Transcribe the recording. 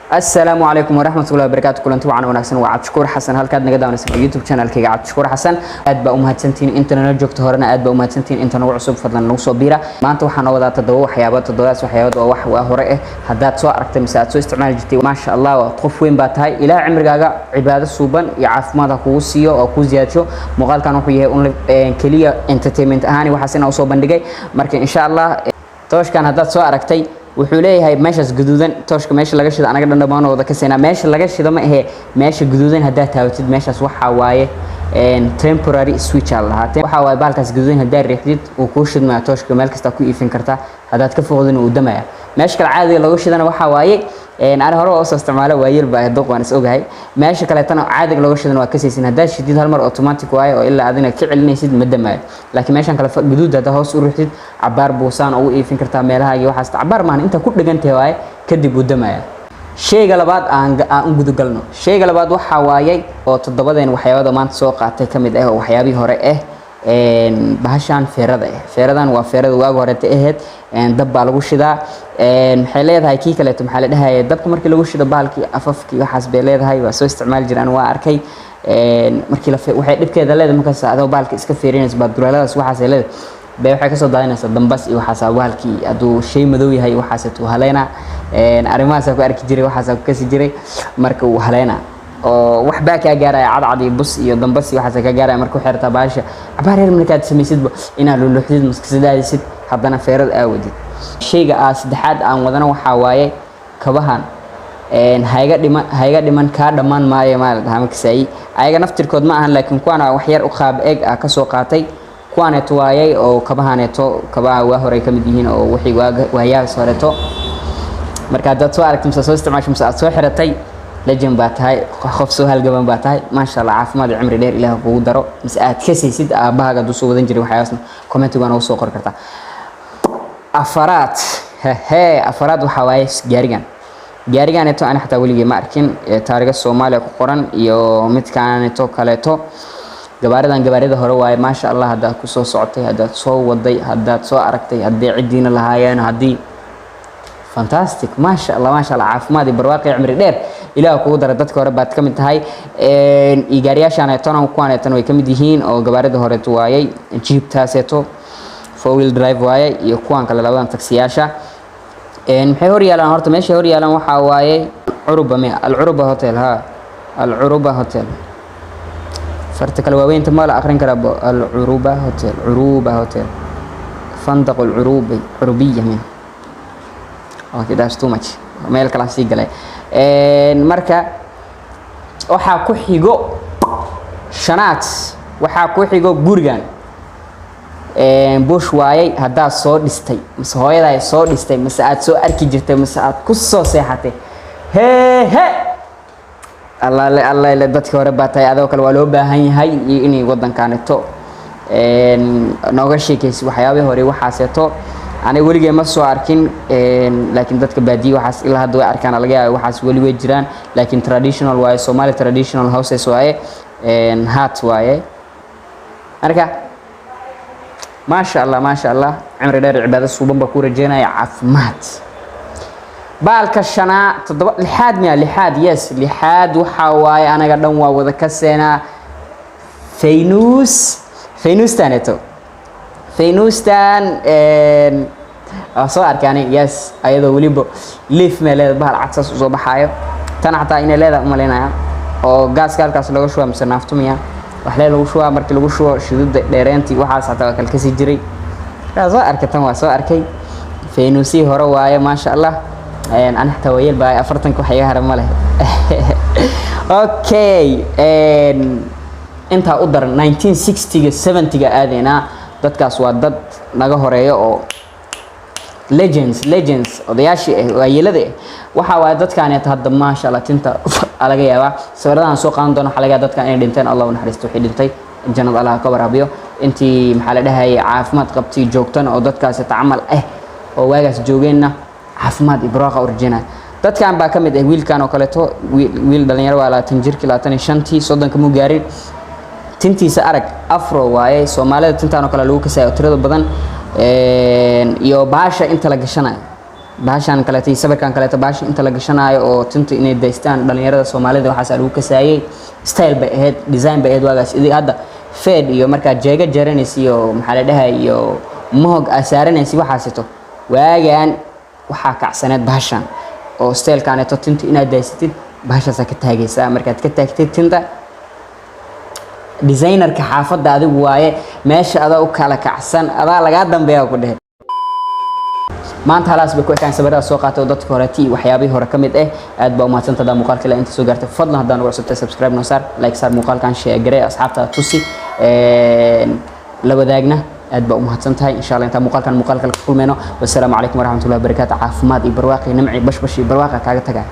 السلام عليكم ورحمة الله وبركاته. كل أنتم وعنا ونحسن وعبد شكور حسن هالكاد نقدر نسمع يوتيوب channel كي عبد شكور حسن أدبا أمهات سنتين أنت نرجوك تهرنا أدبا أمهات سنتين أنت نوع صوب فضلا نوصل بيرة ما أنتوا حنوضع تدوو حيابات الدواسة وحيابات وح وهراء هدات سواء ركت مساعد سوى استعمال جدي ما شاء الله وطف وين باتهاي إلى عمر جاجا عبادة صوبا يعرف ماذا كوسيو أو كوزياتشو مقال كانوا فيه كلية entertainment أهاني وحسن أو صوبا دقي مركن إن شاء الله توش كان هدات سواء ركتي wuxuu leeyahay meeshas guduudan tooshka meesha laga shido anaga dhan wada ka seenaa meesha laga shido ma ahe meesha guduudan hadaa taawtid meeshas waxa waaye temporary switch lahaatay waxa waaye baalkaas guduudan hadaa riixdid uu ku shidmaa tooshka meel kasta ku iifin kartaa hadaad ka foqdin uu damaya meesha kale caadiga lagu shidana waxa waaye أنا هروح أوصل استعماله ويل بعدك وأنا سوق هاي ماشي كلا تنا عادك لو شدنا وكسيسين هذا شديد هالمر أوتوماتيك واي أو إلا عادنا كعل نيسيد مدة لكن ماشي كلا جدود هذا هو سؤال رحيد عبار بوسان أو إيه فكرة تعملها يو حست عبار ما أنت كل جنت واي كدي بود ما شيء قلبات عن جدود قلنا شيء قلبات وحواي أو تضبطين وحياة ما تسوق عتكمد وحيابي هراء bahashan feeradan waa feerada waag hore taahad dab baa lagu shidaa maxay leedahay kii kale maxaa la dhahay dabka markii lagu shido baalkii afafkii waxaas bay leedahay waa soo isticmaal jiraan waa arkay markii la waxay dhibkeeda leedahay markaas adoo baalka iska feerinayso baad duraaladaas waxaas leedahay bay waxay ka soo daadinaysaa dambas iyo waxaas baalkii aduu shay madow yahay waxaas uu haleena arimahaas ku arki jiray waxaas ku kasi jiray marka uu haleena oo wax baa ka gaaray cadcad iyo bus iyo dambas iyo waxa ka gaaray markuu xirta baasha abaar yar markaad sameeysid ina luuxdid maskaxdaadisid hadana feerad aawadid shayga saddexaad aan wadana waxa waaye kabahan hayga dhiman ka dhamaan maayo maal dhaamkasay ayaga naftirkood ma ahan laakiin kuwana wax yar u qaab eeg ka soo qaatay kuwana tuwaayay oo kabahaneeto kabaha waa hore kamid yihiin oo wixii waayaa soo reeto marka dad soo aragtay soo isticmaashay soo xiratay لجن باتهاي خوف سهل جبان باتهاي ما شاء الله عافما دي عمري دير إله قودرو مساعد كسيسيد أباها قد وصو ودن جري وحياسنا كومنتي وانا وصو قرقرتا أفرات أفرات وحوايس جاريغان إتو أنا حتى ولي ماركين تاريخ الصومالي قرن يو متكان إتو كاليتو جباردان هرواي ما شاء الله هدا كسو صعتي هدا صو ودي هدا صو أركتي هدا عدين لهايان هدي فانتاستيك ما شاء الله عافما دي برواقي عمري دير إلى قدرة دتك وربات كم تهاي إيجارياش أنا تنا وكوان تنا كم دهين أو جبارد هورت وايي جيب تاسيتو فويل درايف وايي يكوان كلا لوان تاكسياشا محوري على هرت ماشي هوري على وحواي عروبة العروبة هوتيل العروبة هوتيل فرتك الواوين تمال آخرين كرب عروبة هوتيل فندق عروبية من okay that's too much meel kala sii galay marka waxa ku xigo shanaad waxa ku xigo gurigan bush waayay hadaa soo dhistay mise hooyaday soo dhistay mise aad soo arki jirtay mise aad ku soo seexatay Allah dadka hore baatay adoo kale waa loo baahan yahay inay wadankaanito nooga sheekaysi waxyaabaha hore waxaaseeto أنا أقول لك ما سو أركين لكن دتك بدي وحاس إلا هذا أركان على وحاس ولي وجران لكن traditional واي Somali traditional houses واي هات واي أركا ما شاء الله عمر دار عبادة صوبان بكورة جينا يعفمات بالكشنا لحاد يس لحاد وحواي أنا قدام وذا كسينا فينوس تانيتو فينوستان صار كاني يس أيضا وليبو ليف ملذ بحال عكس صوب حايو تنعطى إن لذا ملينا أو غاز كالكاس لو شو مثلا نفتميا وحلا لو شو مركي لو شو شدود ديرانتي وحاس حتى كالكسي جري صار كتم صار كي فينوسي هرواية ما شاء الله أنا حتى ويل باي أفرتنك وحياها رمله أوكي أنت أقدر 1960 70 آذينا dadkaas waa dad naga horeeyo oo legends odayaashii waayelada waxa waa dadkaan ay hadda ma sha Allah tinta alaga yaaba sawiradan soo qaadan doona xalaga dadkaan ay dhinteen Allah u naxariisto wixii dhintay jannada Allah ka waraabiyo intii maxaa la dhahay caafimaad qabti joogtan oo dadkaas tacamal oo waagaas joogeenna caafimaad ibraaqa urjina dadkaan baa kamid wiilkan oo kale to wiil dhalinyaro waa 20 jirki 25 soddonka mu gaarin tintiisa arag afro waaye Soomaalida tintaan oo kale lagu kasay tirada badan iyo baasha inta la gashanayo baashan kale tii sawirkan kale baashan inta la gashanayo oo tinta inay daystaan dhalinyarada Soomaalida waxa lagu kasaayay style bay ahayd design bay ahayd waagaas idii hadda fade iyo marka jeega jaranaysiyo maxaa la dhahay iyo mohog asaaranaysi waxa sito waagaan waxa kacsaneed baashan oo style kaaneeto tinta inaad daysatid baashaas ka taagaysaa markaad ka taagtid tinta designer ka xaafada adigu waaye meesha adaa u kala kacsan adaa laga dambeeyo ku dhahay maanta halaas bay ku ekaan sawirada soo qaatay dadka hore tii waxyaabaha hore kamid aad baa u mahadsantahay muuqaalka la inta soo gaartay fadlan hadaan ugu cusubtay subscribe noo saar like saar muuqaalkan share garee asxaabta tusi la wadaagna aad baa u mahadsantahay insha Allah inta muuqaalkan muuqaalka la kulmayno wasalaamu calaykum waraxmatullaahi wabarakaatuh caafimaad iyo barwaaqo nimci bash barwaaqo kaaga tagaa